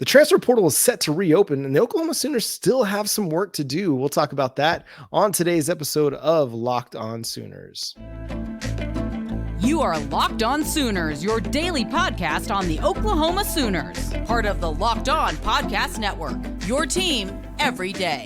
The transfer portal is set to reopen, and the Oklahoma Sooners still have some work to do. We'll talk about that on today's episode of Locked On Sooners. You are Locked On Sooners, your daily podcast on the Oklahoma Sooners, part of the Locked On Podcast Network, your team every day.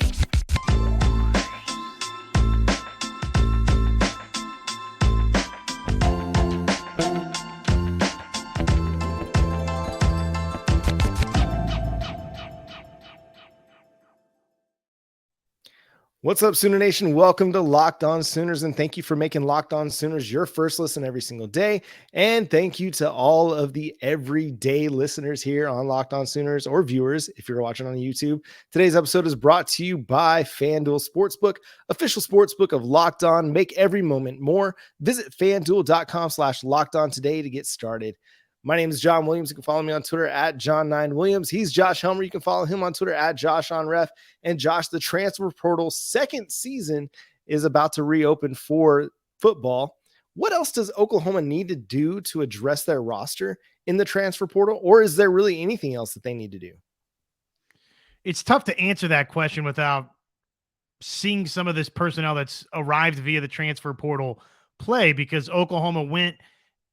What's up, Sooner Nation? Welcome to Locked On Sooners, and thank you for making Locked On Sooners your first listen every single day. And thank you to all of the everyday listeners here on Locked On Sooners, or viewers if you're watching on YouTube. Today's episode is brought to you by FanDuel Sportsbook, official sportsbook of Locked On. Make every moment more. Visit FanDuel.com/LockedOn today to get started. My name is John Williams. You can follow me on Twitter at John9Williams. He's Josh Helmer. You can follow him on Twitter at JoshOnRef. And Josh, the transfer portal second season is about to reopen for football. What else does Oklahoma need to do to address their roster in the transfer portal? Or is there really anything else that they need to do? It's tough to answer that question without seeing some of this personnel that's arrived via the transfer portal play, because Oklahoma went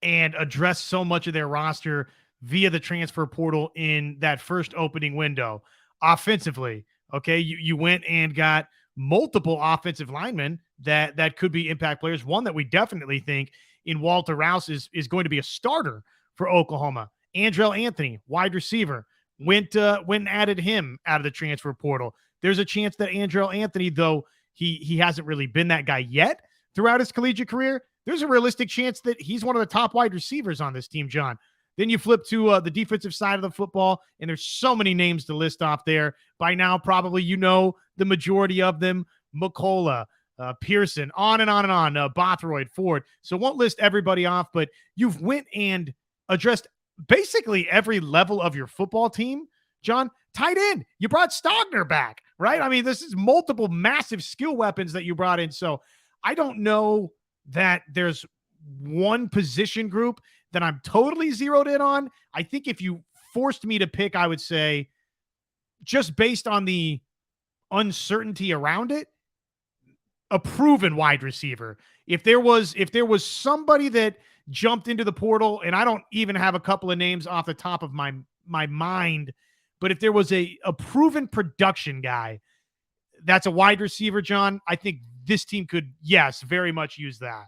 and address so much of their roster via the transfer portal in that first opening window. Offensively, okay, you went and got multiple offensive linemen that could be impact players. One that we definitely think in Walter Rouse is going to be a starter for Oklahoma. Andrell Anthony, wide receiver, went and added him out of the transfer portal. There's a chance that Andrell Anthony, though he hasn't really been that guy yet throughout his collegiate career, there's a realistic chance that he's one of the top wide receivers on this team, John. Then you flip to the defensive side of the football, and there's so many names to list off there. By now, probably you know the majority of them: McCullough, Pearson, on and on and on, Bothroyd, Ford. So won't list everybody off, but you've went and addressed basically every level of your football team, John. Tight end, you brought Stogner back, right? I mean, this is multiple massive skill weapons that you brought in. So I don't know that there's one position group that I'm totally zeroed in on. I think if you forced me to pick, I would say, just based on the uncertainty around it, a proven wide receiver. If there was somebody that jumped into the portal, and I don't even have a couple of names off the top of my mind, but if there was a proven production guy that's a wide receiver, John, I think this team could, yes, very much use that.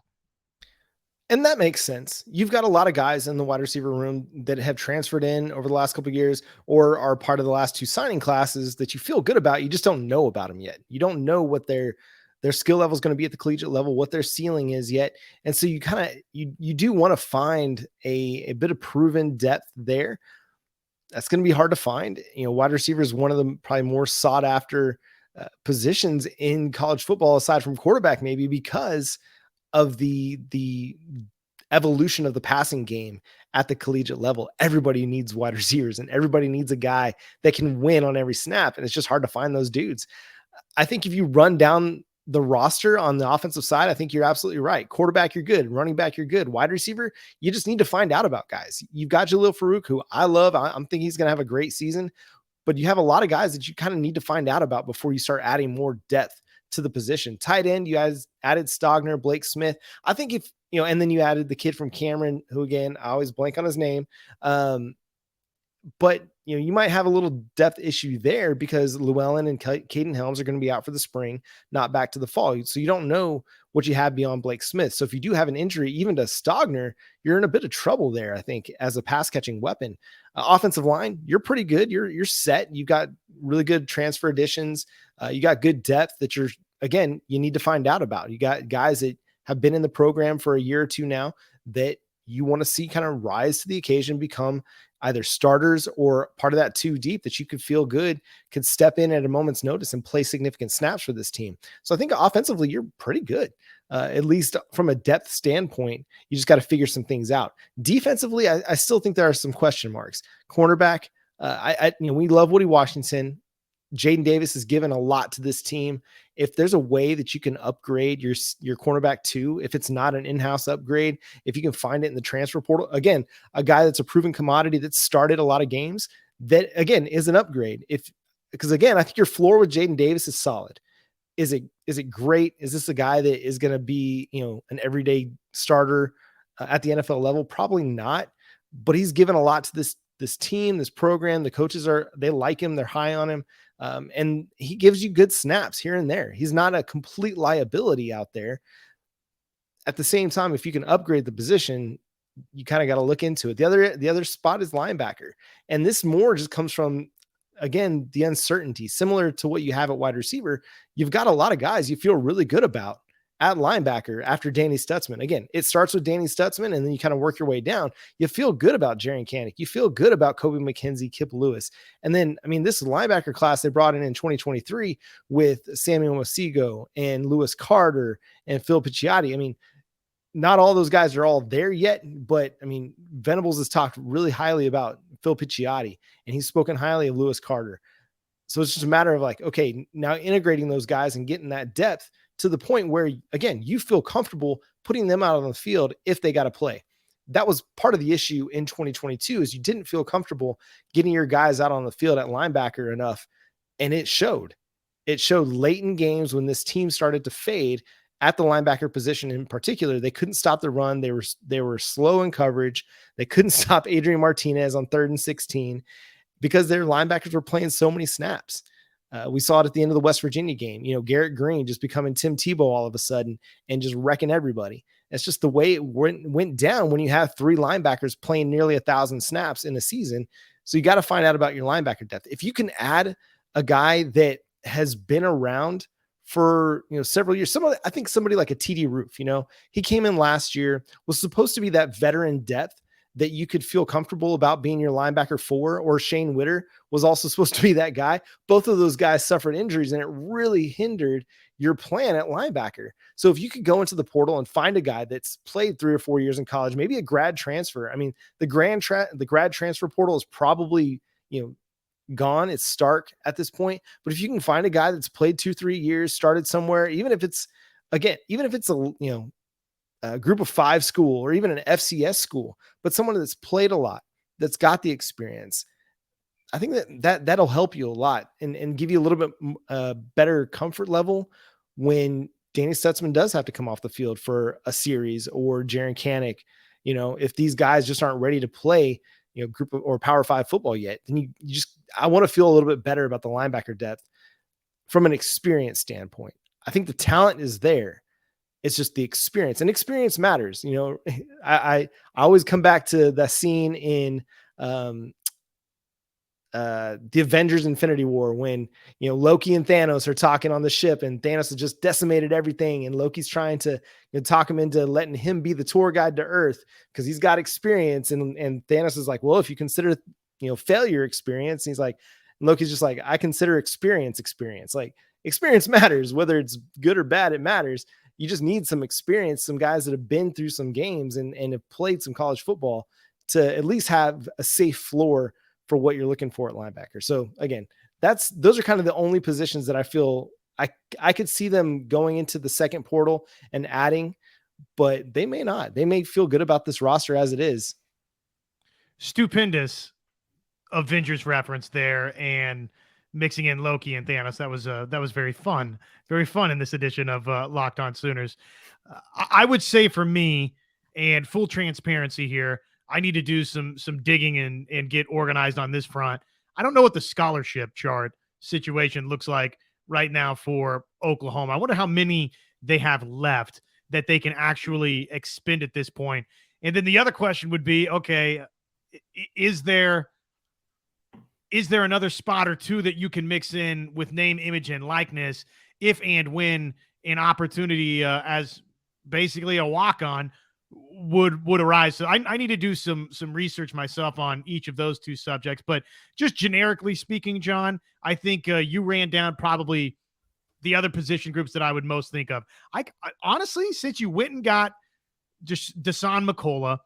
And that makes sense. You've got a lot of guys in the wide receiver room that have transferred in over the last couple of years or are part of the last two signing classes that you feel good about. You just don't know about them yet. You don't know what their skill level is going to be at the collegiate level, what their ceiling is yet. And so you kind of, you do want to find a bit of proven depth there. That's going to be hard to find. You know, wide receiver is one of the probably more sought after positions in college football, aside from quarterback, maybe because of the evolution of the passing game at the collegiate level. Everybody needs wide receivers, and everybody needs a guy that can win on every snap. And it's just hard to find those dudes. I think if you run down the roster on the offensive side, I think you're absolutely right. Quarterback, you're good. Running back, you're good. Wide receiver, you just need to find out about guys. You've got Jalil Farouk, who I love. I'm thinking he's going to have a great season. But you have a lot of guys that you kind of need to find out about before you start adding more depth to the position. Tight end, you guys added Stogner, Blake Smith. I think if, you know, and then you added the kid from Cameron, who again, I always blank on his name. But, you know, you might have a little depth issue there because Llewellyn and Caden Helms are going to be out for the spring, not back to the fall. So you don't know what you have beyond Blake Smith. So if you do have an injury, even to Stogner, you're in a bit of trouble there, I think, as a pass catching weapon. Offensive line, you're pretty good. You're set. You've got really good transfer additions. You got good depth that you need to find out about. You got guys that have been in the program for a year or two now that you want to see kind of rise to the occasion, become either starters or part of that two deep that you could feel good, could step in at a moment's notice and play significant snaps for this team. So I think offensively, you're pretty good, at least from a depth standpoint. You just got to figure some things out. Defensively, I still think there are some question marks. Cornerback, we love Woody Washington. Jaden Davis has given a lot to this team. If there's a way that you can upgrade your cornerback too, if it's not an in-house upgrade, if you can find it in the transfer portal, again, a guy that's a proven commodity that started a lot of games, that again is an upgrade. Because again, I think your floor with Jaden Davis is solid. Is it great? Is this a guy that is going to be, an everyday starter at the NFL level? Probably not, but he's given a lot to this team, this program. The coaches they like him. They're high on him. And he gives you good snaps here and there. He's not a complete liability out there. At the same time, if you can upgrade the position, you kind of got to look into it. The other spot is linebacker. And this more just comes from, again, the uncertainty, similar to what you have at wide receiver. You've got a lot of guys you feel really good about at linebacker after Danny Stutzman. Again, it starts with Danny Stutzman, and then you kind of work your way down. You feel good about Jaren Kanak. You feel good about Kobe McKenzie, Kip Lewis. And then, this linebacker class they brought in 2023 with Samuel Masigo and Lewis Carter and Phil Picciotti. Not all those guys are all there yet, but Venables has talked really highly about Phil Picciotti, and he's spoken highly of Lewis Carter. So it's just a matter of okay, now integrating those guys and getting that depth to the point where, again, you feel comfortable putting them out on the field if they got to play. That was part of the issue in 2022 is you didn't feel comfortable getting your guys out on the field at linebacker enough. And it showed. It showed late in games when this team started to fade at the linebacker position in particular. They couldn't stop the run. They were slow in coverage. They couldn't stop Adrian Martinez on 3rd and 16 because their linebackers were playing so many snaps. We saw it at the end of the West Virginia game. Garrett Green just becoming Tim Tebow all of a sudden and just wrecking everybody. That's just the way it went down when you have 3 linebackers playing nearly 1,000 snaps in a season. So you got to find out about your linebacker depth. If you can add a guy that has been around for several years, I think somebody like a TD Roof, he came in last year, was supposed to be that veteran depth that you could feel comfortable about being your linebacker 4, or Shane Witter was also supposed to be that guy. Both of those guys suffered injuries, and it really hindered your plan at linebacker. So if you could go into the portal and find a guy that's played 3 or 4 years in college, maybe a grad transfer. The grad transfer portal is probably, gone. It's stark at this point, but if you can find a guy that's played 2-3 years, started somewhere, even if it's a group of 5 school or even an FCS school, but someone that's played a lot, that's got the experience, I think that'll help you a lot and give you a little bit better comfort level when Danny Stutzman does have to come off the field for a series, or Jaren Kanak. If these guys just aren't ready to play, group of, or Power 5 football yet, then I want to feel a little bit better about the linebacker depth from an experience standpoint. I think the talent is there. It's just the experience, and experience matters. I always come back to that scene in the Avengers Infinity War when, Loki and Thanos are talking on the ship, and Thanos has just decimated everything. And Loki's trying to talk him into letting him be the tour guide to Earth because he's got experience. And Thanos is like, well, if you consider, failure experience, and he's like, Loki's just like, I consider experience. Like, experience matters, whether it's good or bad, it matters. You just need some experience, some guys that have been through some games and have played some college football to at least have a safe floor for what you're looking for at linebacker. So again, those are kind of the only positions that I feel I could see them going into the second portal and adding, but they may not. They may feel good about this roster as it is. Stupendous Avengers reference there, and mixing in Loki and Thanos. That was very fun in this edition of Locked On Sooners. I would say for me, and full transparency here, I need to do some digging and get organized on this front. I don't know what the scholarship chart situation looks like right now for Oklahoma. I wonder how many they have left that they can actually expend at this point. And then the other question would be, okay, is there another spot or two that you can mix in with name, image, and likeness if and when an opportunity as basically a walk-on would arise? So I need to do some research myself on each of those two subjects. But just generically speaking, John, I think you ran down probably the other position groups that I would most think of. I honestly, since you went and got just Dasan McCullough,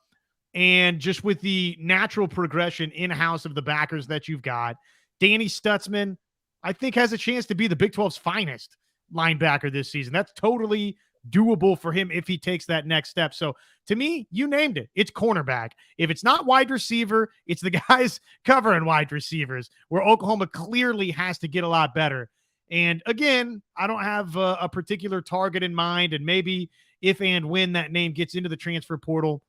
and just with the natural progression in-house of the backers that you've got, Danny Stutzman, I think, has a chance to be the Big 12's finest linebacker this season. That's totally doable for him if he takes that next step. So to me, you named it. It's cornerback. If it's not wide receiver, it's the guys covering wide receivers, where Oklahoma clearly has to get a lot better. And again, I don't have a particular target in mind, and maybe if and when that name gets into the transfer portal,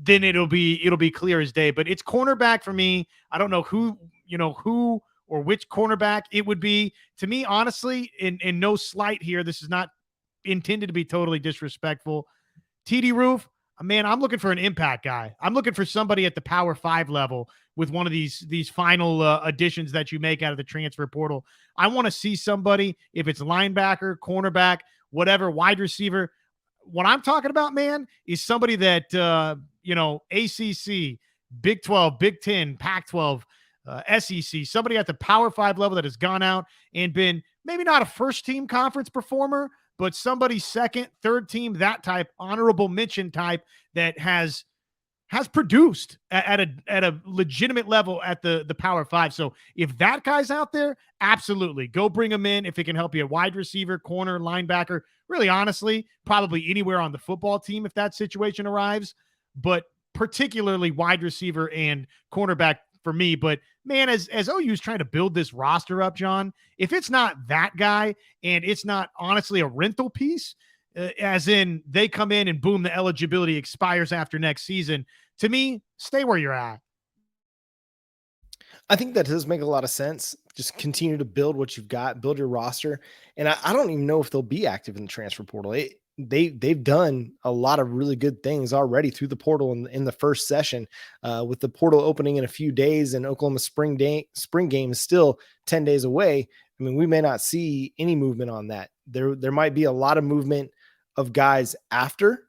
then it'll be clear as day. But it's cornerback for me. I don't know who or which cornerback it would be. To me, honestly, in no slight here, this is not intended to be totally disrespectful. TD Roof, man, I'm looking for an impact guy. I'm looking for somebody at the Power 5 level with one of these final additions that you make out of the transfer portal. I want to see somebody, if it's linebacker, cornerback, whatever, wide receiver. What I'm talking about, man, is somebody that, ACC, Big 12, Big 10, Pac-12, SEC, somebody at the Power 5 level that has gone out and been maybe not a first-team conference performer, but somebody second, third team, that type, honorable mention type that has produced at a legitimate level at the Power 5. So if that guy's out there, absolutely go bring him in. If it can help you, wide receiver, corner, linebacker, really honestly, probably anywhere on the football team if that situation arrives, but particularly wide receiver and cornerback for me. But man, as OU is trying to build this roster up, John, if it's not that guy and it's not honestly a rental piece, as in they come in and boom, the eligibility expires after next season, to me, stay where you're at. I think that does make a lot of sense. Just continue to build what you've got, build your roster. And I don't even know if they'll be active in the transfer portal. They've done a lot of really good things already through the portal in the first session, with the portal opening in a few days, and Oklahoma spring game is still 10 days away. I mean, we may not see any movement on that. There might be a lot of movement of guys after,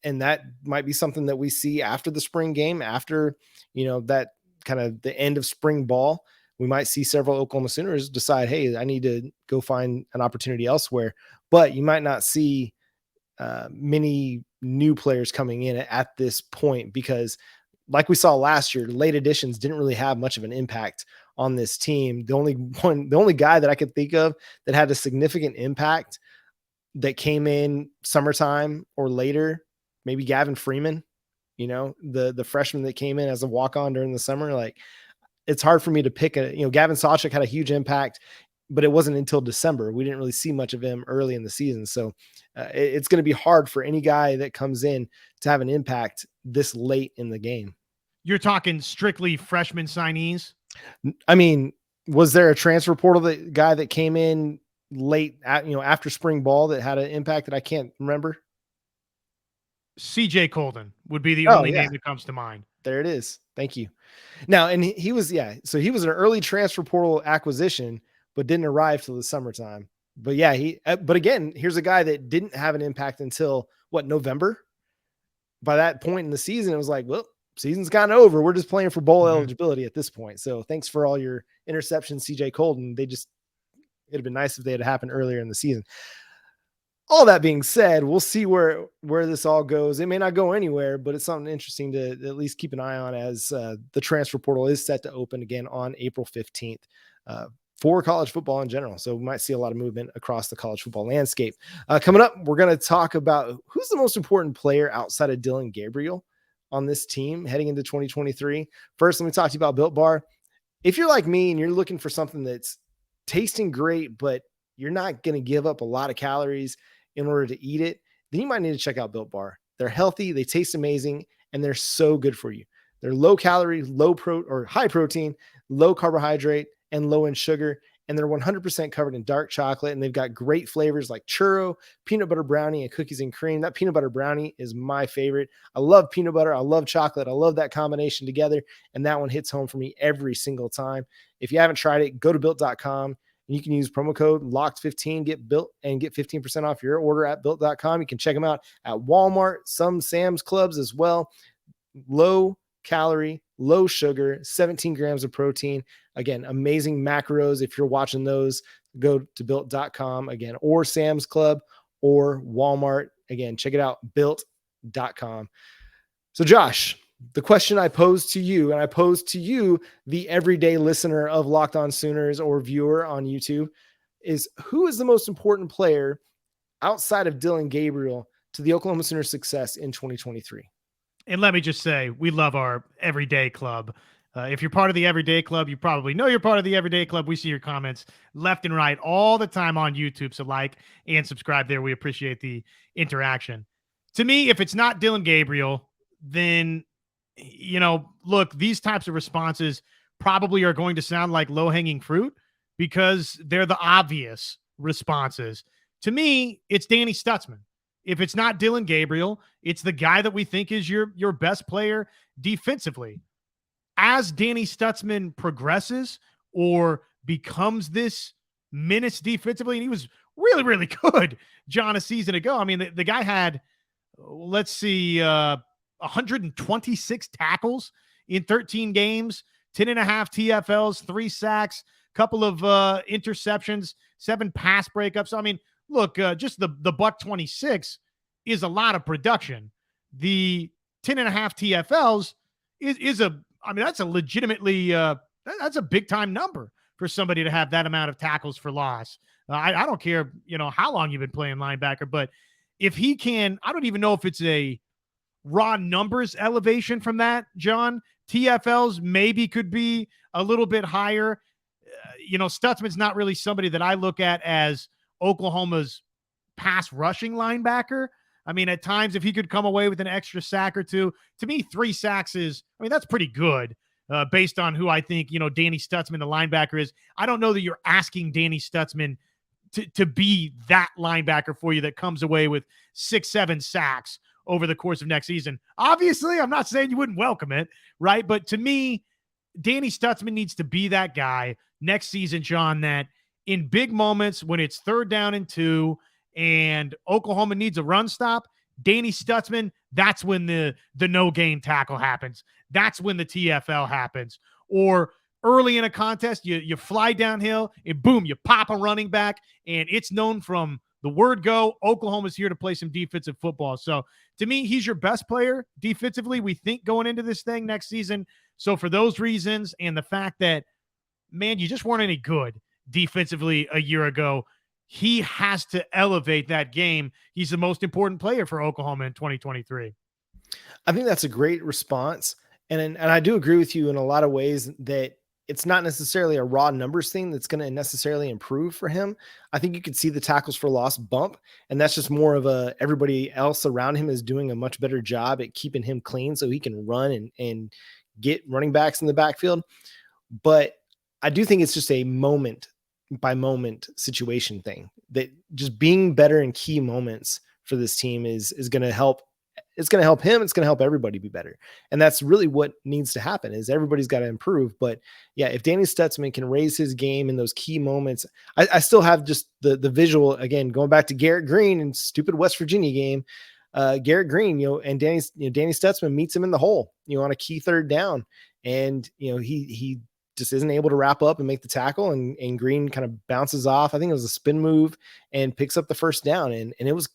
and that might be something that we see after the spring game, after, that kind of the end of spring ball. We might see several Oklahoma Sooners decide, hey, I need to go find an opportunity elsewhere. But you might not see many new players coming in at this point, because like we saw last year, late additions didn't really have much of an impact on this team. The only guy that I could think of that had a significant impact that came in summertime or later, maybe Gavin Freeman, the freshman that came in as a walk-on during the summer. Like, it's hard for me to pick Gavin Sawchuk had a huge impact, but it wasn't until December. We didn't really see much of him early in the season. So it's going to be hard for any guy that comes in to have an impact this late in the game. You're talking strictly freshman signees? I mean, was there a transfer portal guy that came in late after spring ball that had an impact that I can't remember? CJ Colden would be the only name that comes to mind. There it is. Thank you. Now, and he was an early transfer portal acquisition, but didn't arrive till the summertime. But but again, here's a guy that didn't have an impact until November. By that point in the season, it was like, well, season's kind of over. We're just playing for bowl eligibility at this point. So thanks for all your interceptions, CJ Colden. It'd been nice if they had happened earlier in the season. All that being said, we'll see where this all goes. It may not go anywhere, but it's something interesting to at least keep an eye on, as the transfer portal is set to open again on April 15th for college football in general. So we might see a lot of movement across the college football landscape. Coming up, we're going to talk about who's the most important player outside of Dillon Gabriel on this team heading into 2023. First, let me talk to you about Built Bar. If you're like me and you're looking for something that's tasting great, but you're not going to give up a lot of calories in order to eat it, then you might need to check out Built Bar. They're healthy, they taste amazing, and they're so good for you. They're low calorie, high protein, low carbohydrate, and low in sugar. And they're 100% covered in dark chocolate. And they've got great flavors like churro, peanut butter brownie, and cookies and cream. That peanut butter brownie is my favorite. I love peanut butter. I love chocolate. I love that combination together. And that one hits home for me every single time. If you haven't tried it, go to built.com. And you can use promo code LOCKED15, get 15% off your order at built.com. You can check them out at Walmart, some Sam's Clubs as well. Low calorie, low sugar, 17 grams of protein. Again, amazing macros. If you're watching those, go to built.com again, or Sam's Club or Walmart. Again, check it out, built.com. So Josh, the question I posed to you, and I posed to you, the everyday listener of Locked On Sooners or viewer on YouTube, is who is the most important player outside of Dillon Gabriel to the Oklahoma Sooners' success in 2023? And let me just say, we love our Everyday Club. If you're part of the Everyday Club, you probably know you're part of the Everyday Club. We see your comments left and right all the time on YouTube. So like and subscribe there. We appreciate the interaction. To me, if it's not Dillon Gabriel, then, look, these types of responses probably are going to sound like low-hanging fruit because they're the obvious responses. To me, it's Danny Stutzman. If it's not Dillon Gabriel, it's the guy that we think is your best player defensively. As Danny Stutzman progresses or becomes this menace defensively, and he was really, really good, John, a season ago. I mean, the guy had, 126 tackles in 13 games, 10.5 TFLs, 3 sacks, couple of interceptions, 7 pass breakups. I mean, look, just the buck 26 is a lot of production. The 10.5 TFLs is that's a legitimately, that's a big time number for somebody to have that amount of tackles for loss. I don't care, how long you've been playing linebacker, but if he can, I don't even know if it's a raw numbers elevation from that, John. TFLs maybe could be a little bit higher. Stutzman's not really somebody that I look at as Oklahoma's pass rushing linebacker. I mean, at times, if he could come away with an extra sack or two, to me, 3 sacks that's pretty good based on who I think, Danny Stutzman, the linebacker, is. I don't know that you're asking Danny Stutzman to be that linebacker for you that comes away with 6-7 sacks over the course of next season. Obviously, I'm not saying you wouldn't welcome it, right? But to me, Danny Stutzman needs to be that guy next season, John, that in big moments when it's 3rd down and 2 and Oklahoma needs a run stop, Danny Stutzman, that's when the no gain tackle happens. That's when the TFL happens. Or early in a contest, you fly downhill and boom, you pop a running back, and it's known from the word go, Oklahoma's here to play some defensive football. So to me, he's your best player defensively, we think, going into this thing next season. So for those reasons and the fact that, man, you just weren't any good defensively a year ago, he has to elevate that game. He's the most important player for Oklahoma in 2023. I think that's a great response. And I do agree with you in a lot of ways that it's not necessarily a raw numbers thing that's going to necessarily improve for him. I think you could see the tackles for loss bump, and that's just more of everybody else around him is doing a much better job at keeping him clean so he can run and get running backs in the backfield. But I do think it's just a moment by moment situation thing, that just being better in key moments for this team is going to help. It's going to help him. It's going to help everybody be better. And that's really what needs to happen, is everybody's got to improve. But yeah, if Danny Stutzman can raise his game in those key moments, I still have just the visual, again, going back to Garrett Green and stupid West Virginia game, Garrett Green, and Danny Stutzman meets him in the hole, on a key 3rd down. And, he just isn't able to wrap up and make the tackle, and Green kind of bounces off. I think it was a spin move and picks up the 1st down. And it was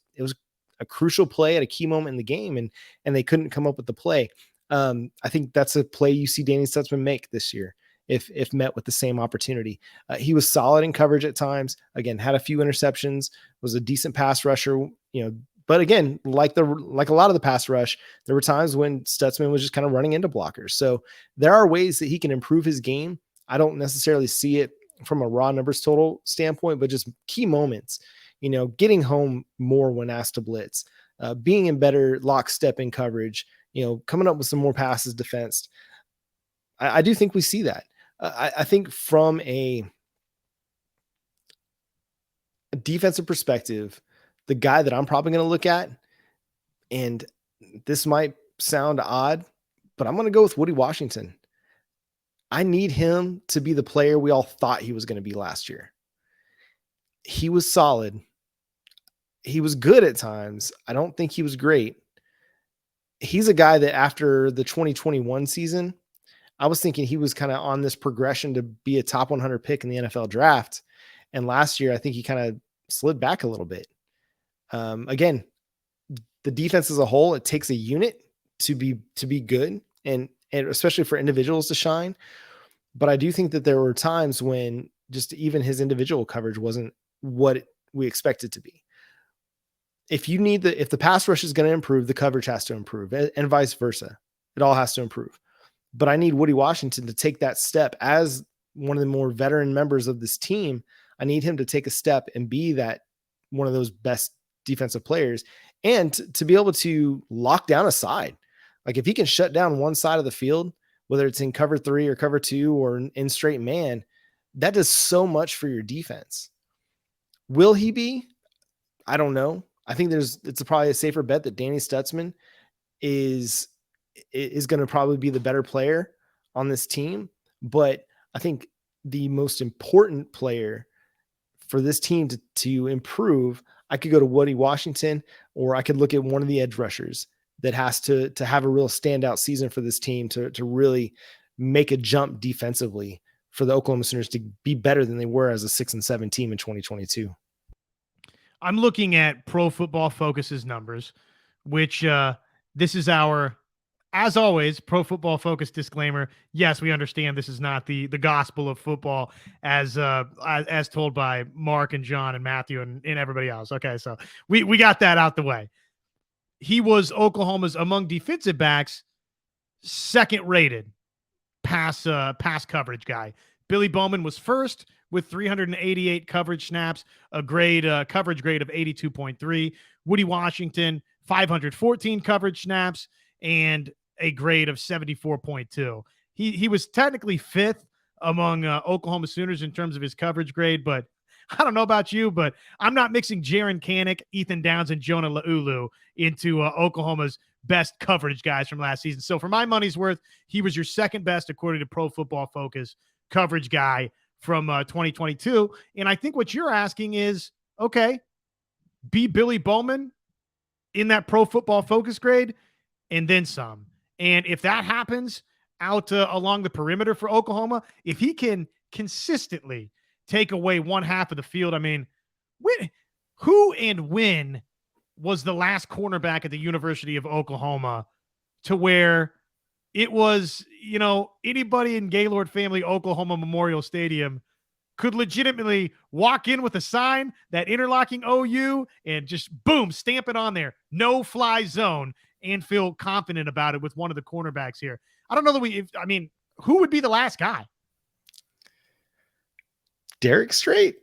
a crucial play at a key moment in the game, and they couldn't come up with the play. I think that's a play you see Danny Stutzman make this year if met with the same opportunity. He was solid in coverage at times. Again, had a few interceptions, was a decent pass rusher, but again, like a lot of the pass rush, there were times when Stutzman was just kind of running into blockers. So there are ways that he can improve his game. I don't necessarily see it from a raw numbers total standpoint, but just key moments, getting home more when asked to blitz, being in better lockstep in coverage, coming up with some more passes defensed. I do think we see that. I think from a defensive perspective, the guy that I'm probably going to look at, and this might sound odd, but I'm going to go with Woody Washington. I need him to be the player we all thought he was going to be last year. He was solid. He was good at times. I don't think he was great. He's a guy that after the 2021 season, I was thinking he was kind of on this progression to be a top 100 pick in the NFL draft. And last year, I think he kind of slid back a little bit. Again, the defense as a whole, it takes a unit to be good, and especially for individuals to shine. But I do think that there were times when just even his individual coverage wasn't what we expected to be. if the pass rush is going to improve, the coverage has to improve, and vice versa. It all has to improve. But I need Woody Washington to take that step as one of the more veteran members of this team. I need him to take a step and be that one of those best defensive players, and to be able to lock down a side. Like if he can shut down one side of the field, whether it's in cover 3 or cover 2 or in straight man, that does so much for your defense. Will he be? I don't know. I think it's probably a safer bet that Danny Stutzman is going to probably be the better player on this team. But I think the most important player for this team to improve, I could go to Woody Washington, or I could look at one of the edge rushers that has to have a real standout season for this team to really make a jump defensively for the Oklahoma Sooners to be better than they were as a 6-7 team in 2022. I'm looking at Pro Football Focus's numbers, which this is our, as always, Pro Football Focus disclaimer. Yes, we understand this is not the gospel of football as told by Mark and John and Matthew and everybody else. Okay, so we got that out the way. He was Oklahoma's, among defensive backs, second rated pass coverage guy. Billy Bowman was first with 388 coverage snaps, a coverage grade of 82.3. Woody Washington, 514 coverage snaps, and a grade of 74.2. He was technically fifth among Oklahoma Sooners in terms of his coverage grade, but I don't know about you, but I'm not mixing Jaron Kanik, Ethan Downs, and Jonah Laulu into Oklahoma's best coverage guys from last season. So for my money's worth, he was your second best, according to Pro Football Focus, coverage guy from 2022. And I think what you're asking is, okay, be Billy Bowman in that Pro Football Focus grade and then some. And if that happens out along the perimeter for Oklahoma, if he can consistently take away one half of the field, I mean, who and when was the last cornerback at the University of Oklahoma to where it was, anybody in Gaylord Family Oklahoma Memorial Stadium could legitimately walk in with a sign, that interlocking OU, and just boom, stamp it on there, no fly zone, and feel confident about it with one of the cornerbacks here. I don't know that who would be the last guy? Derek Strait,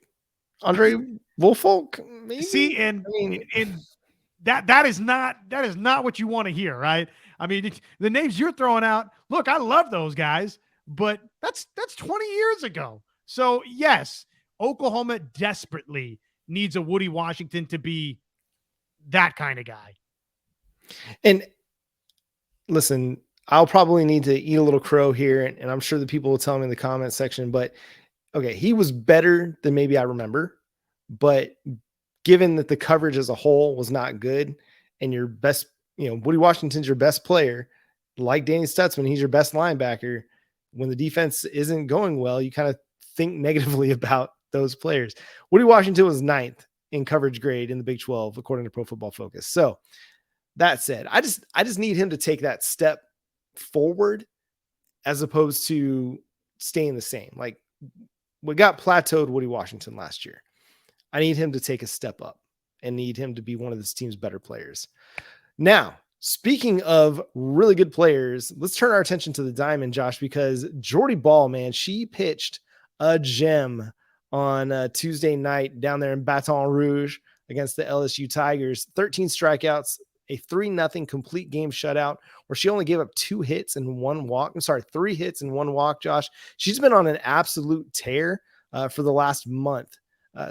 Andre Woolfolk, maybe. See, and that is not what you want to hear, right? I mean, the names you're throwing out, look, I love those guys, but that's 20 years ago. So yes, Oklahoma desperately needs a Woody Washington to be that kind of guy. And listen, I'll probably need to eat a little crow here, and I'm sure the people will tell me in the comment section, but okay, he was better than maybe I remember, but given that the coverage as a whole was not good, and your best, Woody Washington's your best player, like Danny Stutzman, he's your best linebacker. When the defense isn't going well, you kind of think negatively about those players. Woody Washington was 9th in coverage grade in the Big 12, according to Pro Football Focus. So that said, I just need him to take that step forward as opposed to staying the same. Like, we got plateaued Woody Washington last year. I need him to take a step up and need him to be one of this team's better players. Now, speaking of really good players, let's turn our attention to the diamond, Josh, because Jordy Bahl, man, she pitched a gem on Tuesday night down there in Baton Rouge against the LSU Tigers. 13 strikeouts, a 3-0 complete game shutout where she only gave up 2 hits and 1 walk. I'm sorry, 3 hits and 1 walk, Josh. She's been on an absolute tear for the last month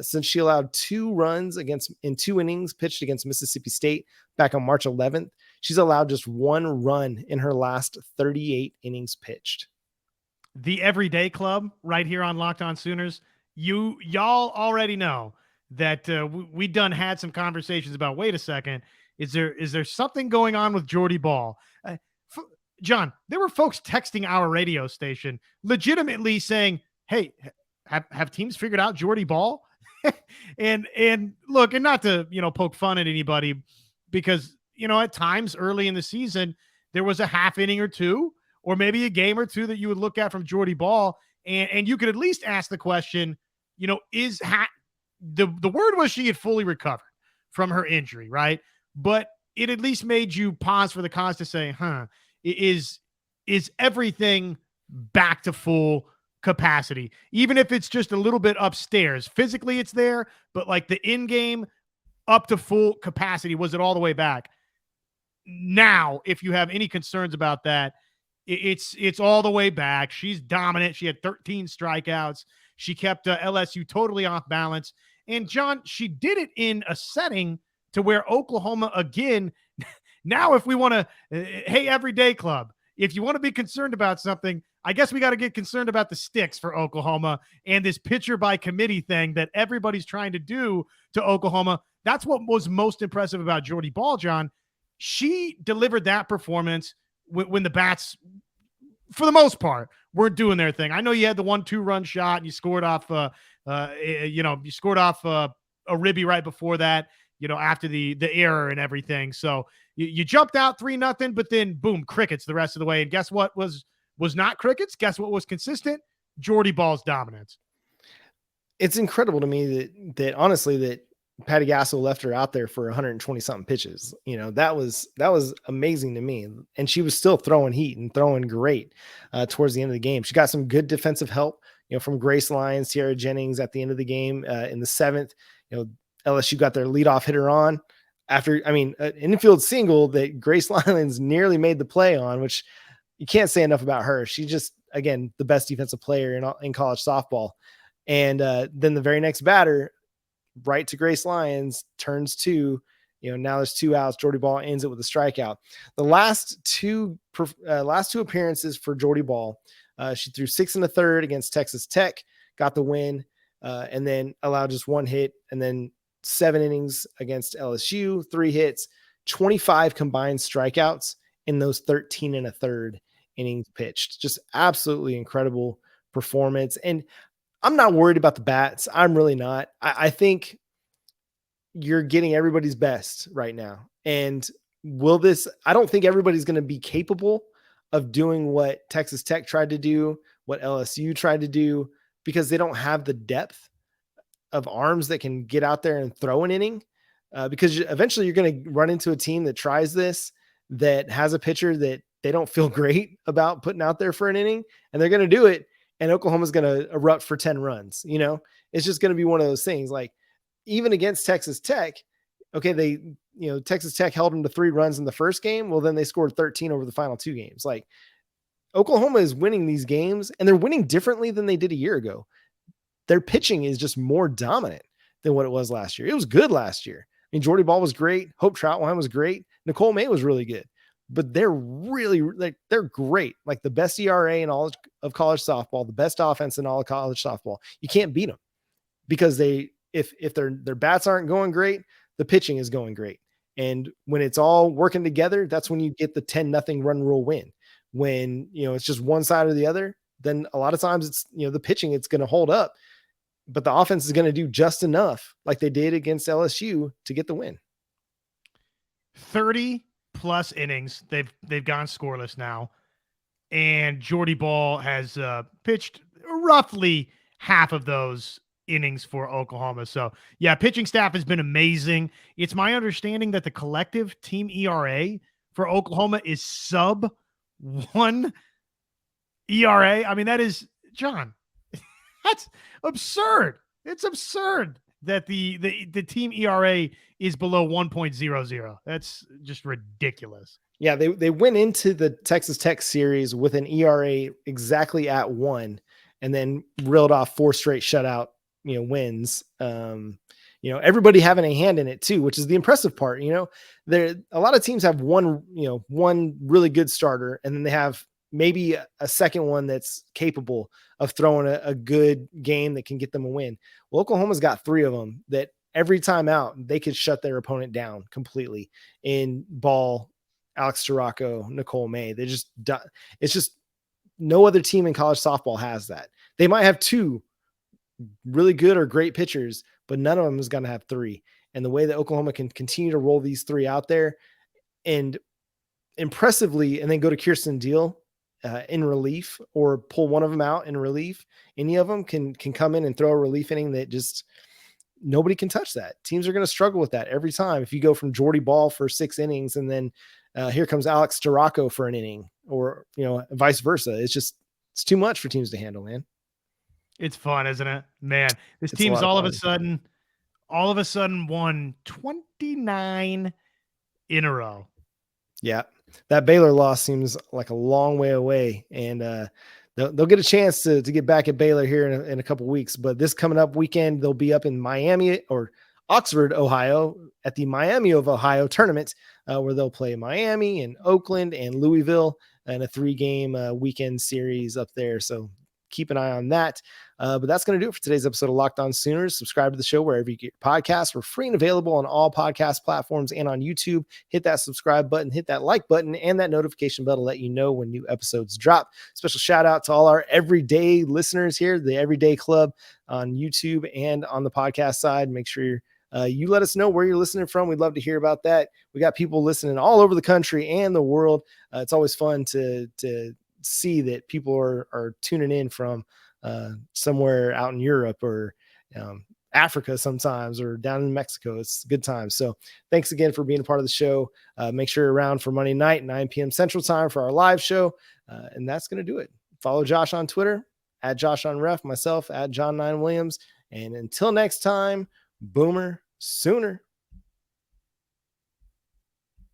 since she allowed 2 runs in 2 innings pitched against Mississippi State back on March 11th. She's allowed just 1 run in her last 38 innings pitched. The Everyday Club right here on Locked On Sooners. Y'all already know that we had some conversations about, wait a second, is there something going on with Jordy Bahl? John, there were folks texting our radio station legitimately saying, hey, have teams figured out Jordy Bahl? and look, and not to, poke fun at anybody, because, at times early in the season, there was a half inning or two, or maybe a game or two that you would look at from Jordy Bahl, and you could at least ask the question, the word was she had fully recovered from her injury, right? But it at least made you pause for the cause to say, is everything back to full capacity? Even if it's just a little bit upstairs. Physically it's there, but like the in-game up to full capacity, was it all the way back? Now, if you have any concerns about that, it's all the way back. She's dominant. She had 13 strikeouts. She kept LSU totally off balance. And John, she did it in a setting to where Oklahoma, again, now if we want to, hey, everyday club, if you want to be concerned about something, I guess we got to get concerned about the sticks for Oklahoma and this pitcher by committee thing that everybody's trying to do to Oklahoma. That's what was most impressive about Jordy Bahl, John. She delivered that performance when the bats, for the most part, weren't doing their thing. I know you had the 1-2 run shot and you scored off, a ribby right before that, after the error and everything. So you jumped out 3-0, but then boom, crickets the rest of the way. And guess what was not crickets? Guess what was consistent? Jordy Bahl's dominance. It's incredible to me that honestly, that Patty Gasso left her out there for 120 something pitches. That was amazing to me. And she was still throwing heat and throwing great towards the end of the game. She got some good defensive help, from Grace Lyons, Tiara Jennings at the end of the game in the 7th. LSU got their leadoff hitter on after, an infield single that Grace Lyons nearly made the play on, which you can't say enough about her. She's just, again, the best defensive player in college softball. And then the very next batter, right to Grace Lyons, turns 2. Now there's 2 outs. Jordy Bahl ends it with a strikeout. The last two appearances for Jordy Bahl, she threw 6 1/3 against Texas Tech, got the win, and then allowed just 1 hit, and then 7 innings against LSU, 3 hits, 25 combined strikeouts in those 13 1/3 innings pitched. Just absolutely incredible performance. And I'm not worried about the bats. I'm really not. I think you're getting everybody's best right now. And I don't think everybody's going to be capable of doing what Texas Tech tried to do, what LSU tried to do, because they don't have the depth of arms that can get out there and throw an inning. Because eventually you're going to run into a team that tries this, that has a pitcher that they don't feel great about putting out there for an inning, and they're going to do it. And Oklahoma's going to erupt for 10 runs. It's just going to be one of those things. Like, even against Texas Tech, okay, Texas Tech held them to 3 runs in the first game. Well, then they scored 13 over the final 2 games. Like, Oklahoma is winning these games, and they're winning differently than they did a year ago. Their pitching is just more dominant than what it was last year. It was good last year. Jordy Bahl was great. Hope Troutwine was great. Nicole May was really good. But they're really, they're great. Like, the best ERA in all of college softball, the best offense in all of college softball. You can't beat them because if their bats aren't going great, the pitching is going great. And when it's all working together, that's when you get the 10-0 run rule win. When, it's just one side or the other, then a lot of times it's, the pitching, it's going to hold up, but the offense is going to do just enough, like they did against LSU, to get the win. 30 plus innings. They've gone scoreless now. And Jordy Bahl has pitched roughly half of those innings for Oklahoma. So yeah, pitching staff has been amazing. It's my understanding that the collective team ERA for Oklahoma is sub 1 ERA. That is, John, that's absurd. It's absurd that the team ERA is below 1.00. That's just ridiculous. Yeah, they went into the Texas Tech series with an ERA exactly at 1, and then reeled off 4 straight shutout wins. Everybody having a hand in it too, which is the impressive part. There, a lot of teams have one really good starter, and then they have maybe a second one that's capable of throwing a good game that can get them a win. Well, Oklahoma's got 3 of them that every time out, they could shut their opponent down completely. In Bahl, Alex Storako, Nicole May, it's just no other team in college softball has that. They might have 2 really good or great pitchers, but none of them is going to have 3. And the way that Oklahoma can continue to roll these 3 out there and impressively, and then go to Kirsten Deal in relief, or pull one of them out in relief, any of them can come in and throw a relief inning that just, nobody can touch that. Teams are going to struggle with that every time. If you go from Jordy Bahl for 6 innings and then here comes Alex Storako for an inning, or, vice versa. It's too much for teams to handle, man. It's fun, isn't it? Man, this It's team's all of a sudden won 29 in a row. Yeah. That Baylor loss seems like a long way away, and they'll get a chance to get back at Baylor here in a couple weeks. But this coming up weekend, they'll be up in Miami or Oxford, Ohio, at the Miami of Ohio tournament, where they'll play Miami and Oakland and Louisville in a 3-game weekend series up there. So keep an eye on that. But that's going to do it for today's episode of Locked On Sooners. Subscribe to the show wherever you get your podcasts. We're free and available on all podcast platforms and on YouTube. Hit that subscribe button, hit that like button, and that notification bell to let you know when new episodes drop. Special shout out to all our everyday listeners here, the Everyday Club on YouTube and on the podcast side. Make sure you let us know where you're listening from. We'd love to hear about that. We got people listening all over the country and the world. It's always fun to see that people are tuning in from somewhere out in Europe or Africa sometimes, or down in Mexico. It's a good time. So thanks again for being a part of the show. Make sure you're around for Monday night, 9 p.m. Central Time for our live show. And that's going to do it. Follow Josh on Twitter at Josh on Ref, myself at John 9 Williams. And until next time, Boomer Sooner.